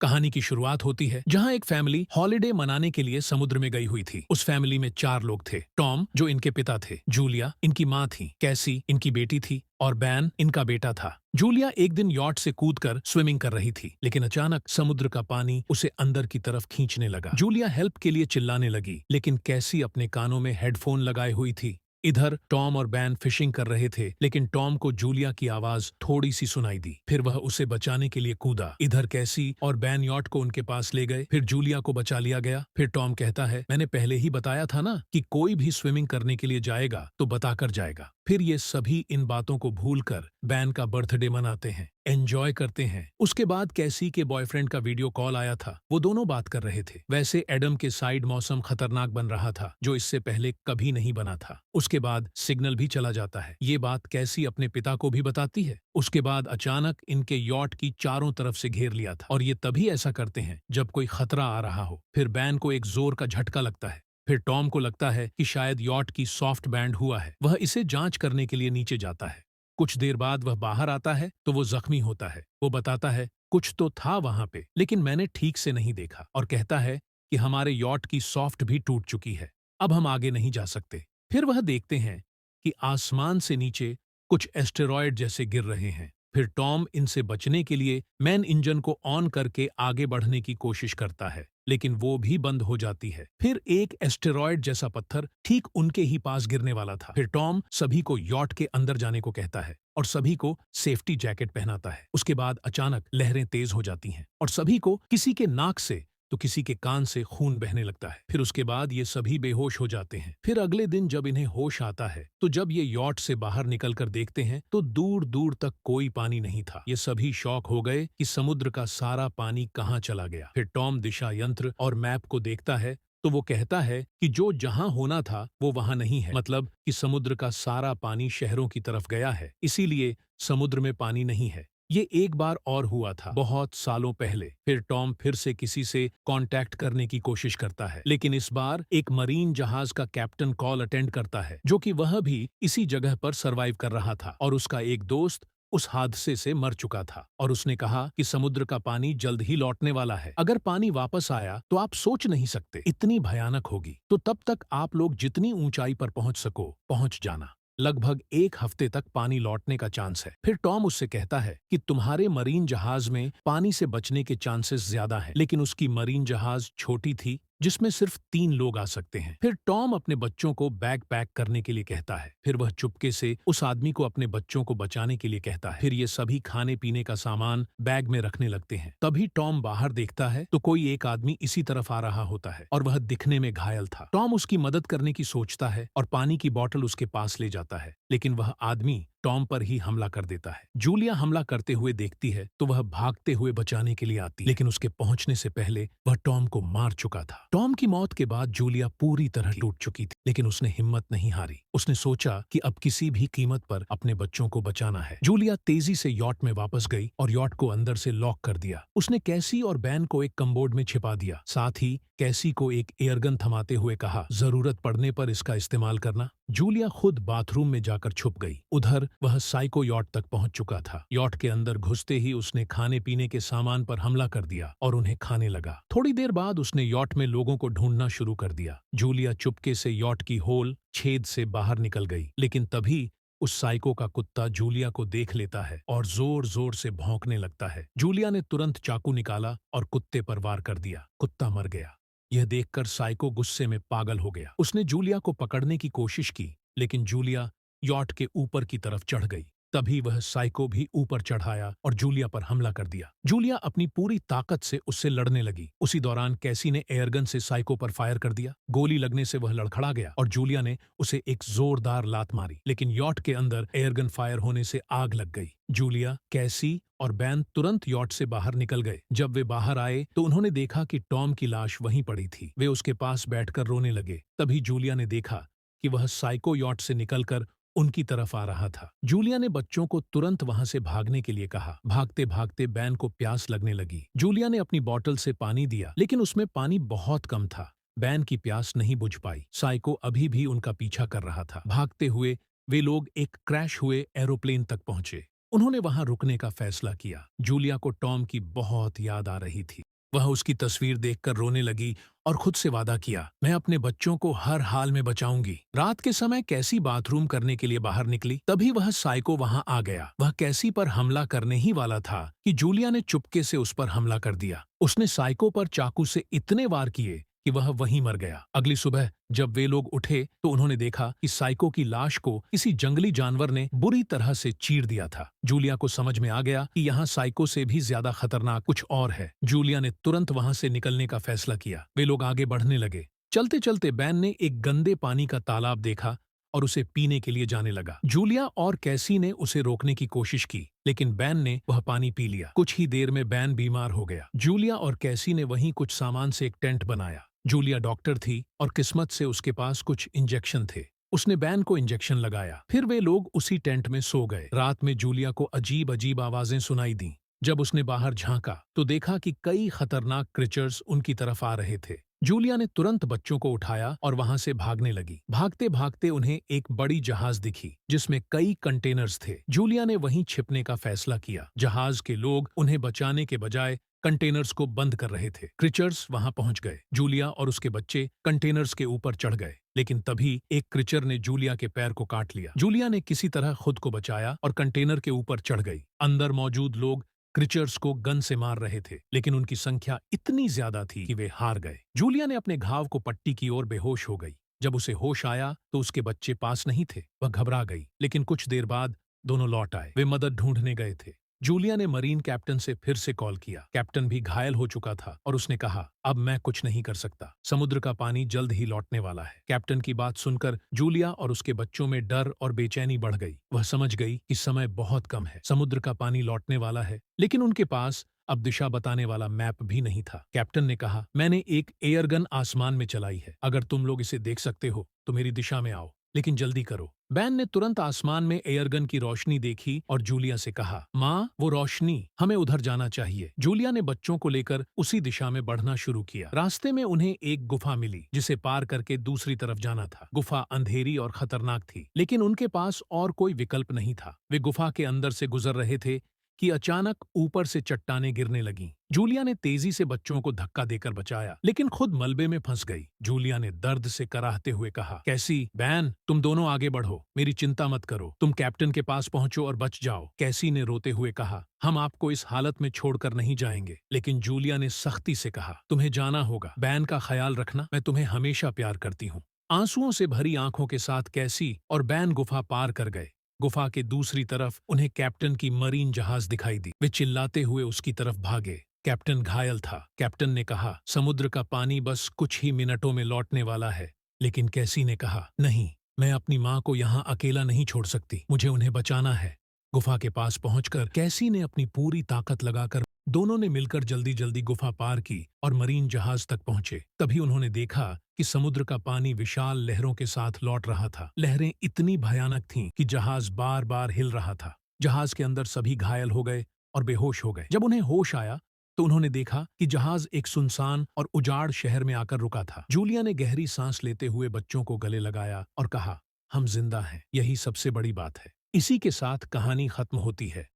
कहानी की शुरुआत होती है जहां एक फैमिली हॉलिडे मनाने के लिए समुद्र में गई हुई थी। उस फैमिली में 4 लोग थे। टॉम, जो इनके पिता थे, जूलिया इनकी माँ थी, कैसी इनकी बेटी थी और बैन इनका बेटा था। जूलिया एक दिन यॉट से कूदकर स्विमिंग कर रही थी, लेकिन अचानक समुद्र का पानी उसे अंदर की तरफ खींचने लगा। जूलिया हेल्प के लिए चिल्लाने लगी, लेकिन कैसी अपने कानों में हेडफोन लगाए हुई थी। इधर टॉम और बैन फिशिंग कर रहे थे, लेकिन टॉम को जूलिया की आवाज थोड़ी सी सुनाई दी। फिर वह उसे बचाने के लिए कूदा। इधर कैसी और बैन यॉट को उनके पास ले गए। फिर जूलिया को बचा लिया गया। फिर टॉम कहता है, मैंने पहले ही बताया था ना कि कोई भी स्विमिंग करने के लिए जाएगा तो बताकर जाएगा। फिर ये सभी इन बातों को भूलकर बैन का बर्थडे मनाते हैं, एंजॉय करते हैं। उसके बाद कैसी के बॉयफ्रेंड का वीडियो कॉल आया था। वो दोनों बात कर रहे थे। वैसे एडम के साइड मौसम खतरनाक बन रहा था, जो इससे पहले कभी नहीं बना था। उसके बाद सिग्नल भी चला जाता है। ये बात कैसी अपने पिता को भी बताती है। उसके बाद अचानक इनके यॉट की चारों तरफ से घेर लिया था, और ये तभी ऐसा करते हैं जब कोई खतरा आ रहा हो। फिर बैन को एक जोर का झटका लगता है। फिर टॉम को लगता है कि शायद यॉट की सॉफ्ट बैंड हुआ है। वह इसे जांच करने के लिए नीचे जाता है। कुछ देर बाद वह बाहर आता है तो वो जख्मी होता है। वो बताता है, कुछ तो था वहां पे, लेकिन मैंने ठीक से नहीं देखा, और कहता है कि हमारे यॉट की सॉफ्ट भी टूट चुकी है, अब हम आगे नहीं जा सकते। फिर वह देखते हैं कि आसमान से नीचे कुछ एस्टेरॉयड जैसे गिर रहे हैं। फिर टॉम इनसे बचने के लिए मैन इंजन को ऑन करके आगे बढ़ने की कोशिश करता है, लेकिन वो भी बंद हो जाती है। फिर एक एस्टेरॉयड जैसा पत्थर ठीक उनके ही पास गिरने वाला था। फिर टॉम सभी को यॉट के अंदर जाने को कहता है और सभी को सेफ्टी जैकेट पहनाता है। उसके बाद अचानक लहरें तेज हो जाती हैं और सभी को किसी के नाक से तो किसी के कान से खून बहने लगता है। फिर उसके बाद ये सभी बेहोश हो जाते हैं। फिर अगले दिन जब इन्हें होश आता है तो जब ये यॉट से बाहर निकलकर देखते हैं तो दूर दूर तक कोई पानी नहीं था। ये सभी शॉक हो गए कि समुद्र का सारा पानी कहाँ चला गया। फिर टॉम दिशा यंत्र और मैप को देखता है तो वो कहता है कि जो जहां होना था वो वहां नहीं है, मतलब कि समुद्र का सारा पानी शहरों की तरफ गया है, इसीलिए समुद्र में पानी नहीं है। ये एक बार और हुआ था, बहुत सालों पहले। फिर टॉम फिर से किसी से कांटेक्ट करने की कोशिश करता है, लेकिन इस बार एक मरीन जहाज का कैप्टन कॉल अटेंड करता है, जो कि वह भी इसी जगह पर सरवाइव कर रहा था, और उसका एक दोस्त उस हादसे से मर चुका था। और उसने कहा कि समुद्र का पानी जल्द ही लौटने वाला है। अगर पानी वापस आया तो आप सोच नहीं सकते इतनी भयानक होगी। तो तब तक आप लोग जितनी ऊंचाई पर पहुंच सको पहुंच जाना। लगभग 1 हफ्ते तक पानी लौटने का चांस है। फिर टॉम उससे कहता है कि तुम्हारे मरीन जहाज में पानी से बचने के चांसेस ज्यादा हैं, लेकिन उसकी मरीन जहाज छोटी थी जिसमें सिर्फ 3 लोग आ सकते हैं। फिर टॉम अपने बच्चों को बैग पैक करने के लिए कहता है। फिर वह चुपके से उस आदमी को अपने बच्चों को बचाने के लिए कहता है। फिर ये सभी खाने पीने का सामान बैग में रखने लगते हैं। तभी टॉम बाहर देखता है तो कोई एक आदमी इसी तरफ आ रहा होता है, और वह दिखने में घायल था। टॉम उसकी मदद करने की सोचता है और पानी की बोतल उसके पास ले जाता है, लेकिन वह आदमी टॉम पर ही हमला कर देता है। जूलिया हमला करते हुए देखती है तो वह भागते हुए बचाने के लिए आती, लेकिन उसके पहुंचने से पहले वह टॉम को मार चुका था। टॉम की मौत के बाद जूलिया पूरी तरह टूट चुकी थी, लेकिन उसने हिम्मत नहीं हारी। उसने सोचा कि अब किसी भी कीमत पर अपने बच्चों को बचाना है। जूलिया तेजी से यॉट में वापस गई और यॉट को अंदर से लॉक कर दिया। उसने कैसी और बैन को एक कमबोर्ड में छिपा दिया। साथ ही कैसी को एक एयरगन थमाते हुए कहा, जरूरत पड़ने पर इसका इस्तेमाल करना। जूलिया खुद बाथरूम में जाकर छुप गई। उधर वह साइको यॉट तक पहुंच चुका था। यॉट के अंदर घुसते ही उसने खाने पीने के सामान पर हमला कर दिया और उन्हें खाने लगा। थोड़ी देर बाद उसने यॉट में लोगों को ढूंढना शुरू कर दिया। जूलिया चुपके से यॉट की होल छेद से बाहर निकल गई, लेकिन तभी उस साइको का कुत्ता जूलिया को देख लेता है और जोर जोर से भौंकने लगता है। जूलिया ने तुरंत चाकू निकाला और कुत्ते पर वार कर दिया। कुत्ता मर गया। यह देखकर साइको गुस्से में पागल हो गया। उसने जूलिया को पकड़ने की कोशिश की, लेकिन जूलिया यॉट के ऊपर की तरफ चढ़ गई। तभी वह साइको भी ऊपर चढ़ाया और जूलिया पर हमला कर दिया। जूलिया अपनी पूरी ताकत से उससे लड़ने लगी। उसी दौरान कैसी ने एयरगन से साइको पर फायर कर दिया। गोली लगने से वह लड़खड़ा गया और जूलिया ने उसे एक जोरदार लात मारी, लेकिन यॉट के अंदर एयरगन फायर होने से आग लग गई। जूलिया, कैसी और बैन तुरंत यॉट से बाहर निकल गए। जब वे बाहर आए तो उन्होंने देखा कि टॉम की लाश वहीं पड़ी थी। वे उसके पास बैठकर रोने लगे। तभी जूलिया ने देखा कि वह साइको यॉट से निकलकर उनकी तरफ आ रहा था। जूलिया ने बच्चों को तुरंत वहां से भागने के लिए कहा। भागते भागते बैन को प्यास लगने लगी। जूलिया ने अपनी बोतल से पानी दिया, लेकिन उसमें पानी बहुत कम था। बैन की प्यास नहीं बुझ पाई। साइको अभी भी उनका पीछा कर रहा था। भागते हुए वे लोग एक क्रैश हुए एरोप्लेन तक पहुंचे। उन्होंने वहां रुकने का फैसला किया। जूलिया को टॉम की बहुत याद आ रही थी। वह उसकी तस्वीर देखकर रोने लगी और खुद से वादा किया, मैं अपने बच्चों को हर हाल में बचाऊंगी। रात के समय कैसी बाथरूम करने के लिए बाहर निकली, तभी वह साइको वहां आ गया। वह कैसी पर हमला करने ही वाला था कि जूलिया ने चुपके से उस पर हमला कर दिया। उसने साइको पर चाकू से इतने वार किए कि वह वहीं मर गया। अगली सुबह जब वे लोग उठे तो उन्होंने देखा कि साइको की लाश को किसी जंगली जानवर ने बुरी तरह से चीर दिया था। जूलिया को समझ में आ गया कि यहाँ साइको से भी ज्यादा खतरनाक कुछ और है। जूलिया ने तुरंत वहां से निकलने का फैसला किया। वे लोग आगे बढ़ने लगे। चलते चलते बैन ने एक गंदे पानी का तालाब देखा और उसे पीने के लिए जाने लगा। जूलिया और कैसी ने उसे रोकने की कोशिश की, लेकिन बैन ने वह पानी पी लिया। कुछ ही देर में बैन बीमार हो गया। जूलिया और कैसी ने वहीं कुछ सामान से एक टेंट बनाया। जूलिया डॉक्टर थी और किस्मत से उसके पास कुछ इंजेक्शन थे। उसने बैन को इंजेक्शन लगाया। फिर वे लोग उसी टेंट में सो गए। रात में जूलिया को अजीब अजीब आवाजें सुनाई दी। जब उसने बाहर झांका तो देखा कि कई खतरनाक क्रिएचर्स उनकी तरफ आ रहे थे। जूलिया ने तुरंत बच्चों को उठाया और वहां से भागने लगी। भागते भागते उन्हें एक बड़ी जहाज दिखी जिसमें कई कंटेनर्स थे। जूलिया ने वहीं छिपने का फैसला किया। जहाज के लोग उन्हें बचाने के बजाय कंटेनर्स को बंद कर रहे थे। क्रिएचर्स वहां पहुंच गए। जूलिया और उसके बच्चे कंटेनर्स के ऊपर चढ़ गए, लेकिन तभी एक क्रिएचर ने जूलिया के पैर को काट लिया। जूलिया ने किसी तरह खुद को बचाया और कंटेनर के ऊपर चढ़ गई। अंदर मौजूद लोग क्रिएचर्स को गन से मार रहे थे, लेकिन उनकी संख्या इतनी ज्यादा थी कि वे हार गए। जूलिया ने अपने घाव को पट्टी की और बेहोश हो गई। जब उसे होश आया तो उसके बच्चे पास नहीं थे। वह घबरा गई, लेकिन कुछ देर बाद दोनों लौट आए। वे मदद ढूंढने गए थे। जूलिया ने मरीन कैप्टन से फिर से कॉल किया। कैप्टन भी घायल हो चुका था और उसने कहा, अब मैं कुछ नहीं कर सकता। समुद्र का पानी जल्द ही लौटने वाला है। कैप्टन की बात सुनकर जूलिया और उसके बच्चों में डर और बेचैनी बढ़ गई। वह समझ गई कि समय बहुत कम है, समुद्र का पानी लौटने वाला है, लेकिन उनके पास अब दिशा बताने वाला मैप भी नहीं था। कैप्टन ने कहा, मैंने एक एयरगन आसमान में चलाई है। अगर तुम लोग इसे देख सकते हो तो मेरी दिशा में आओ, लेकिन जल्दी करो। बैन ने तुरंत आसमान में एयरगन की रोशनी देखी और जूलिया से कहा, माँ, वो रोशनी, हमें उधर जाना चाहिए। जूलिया ने बच्चों को लेकर उसी दिशा में बढ़ना शुरू किया। रास्ते में उन्हें एक गुफा मिली जिसे पार करके दूसरी तरफ जाना था। गुफा अंधेरी और खतरनाक थी, लेकिन उनके पास और कोई विकल्प नहीं था। वे गुफा के अंदर से गुजर रहे थे कि अचानक ऊपर से चट्टानें गिरने लगीं। जूलिया ने तेजी से बच्चों को धक्का देकर बचाया, लेकिन खुद मलबे में फंस गई। जूलिया ने दर्द से कराहते हुए कहा, कैसी, बैन, तुम दोनों आगे बढ़ो, मेरी चिंता मत करो, तुम कैप्टन के पास पहुंचो और बच जाओ। कैसी ने रोते हुए कहा, हम आपको इस हालत में छोड़कर नहीं जाएंगे। लेकिन जूलिया ने सख्ती से कहा, तुम्हें जाना होगा, बैन का ख्याल रखना, मैं तुम्हें हमेशा प्यार करती हूँ। आंसुओं से भरी आंखों के साथ कैसी और बैन गुफा पार कर गए। गुफा के दूसरी तरफ उन्हें कैप्टन की मरीन जहाज दिखाई दी। वे चिल्लाते हुए उसकी तरफ भागे। कैप्टन घायल था। कैप्टन ने कहा, समुद्र का पानी बस कुछ ही मिनटों में लौटने वाला है। लेकिन कैसी ने कहा, नहीं, मैं अपनी माँ को यहाँ अकेला नहीं छोड़ सकती, मुझे उन्हें बचाना है। गुफा के पास पहुंचकर कैसी ने अपनी पूरी ताकत लगाकर दोनों ने मिलकर जल्दी जल्दी गुफा पार की और मरीन जहाज तक पहुंचे। तभी उन्होंने देखा कि समुद्र का पानी विशाल लहरों के साथ लौट रहा था। लहरें इतनी भयानक थीं कि जहाज बार बार हिल रहा था। जहाज के अंदर सभी घायल हो गए और बेहोश हो गए। जब उन्हें होश आया तो उन्होंने देखा कि जहाज एक सुनसान और उजाड़ शहर में आकर रुका था। जूलिया ने गहरी सांस लेते हुए बच्चों को गले लगाया और कहा, हम जिंदा हैं, यही सबसे बड़ी बात है। इसी के साथ कहानी खत्म होती है।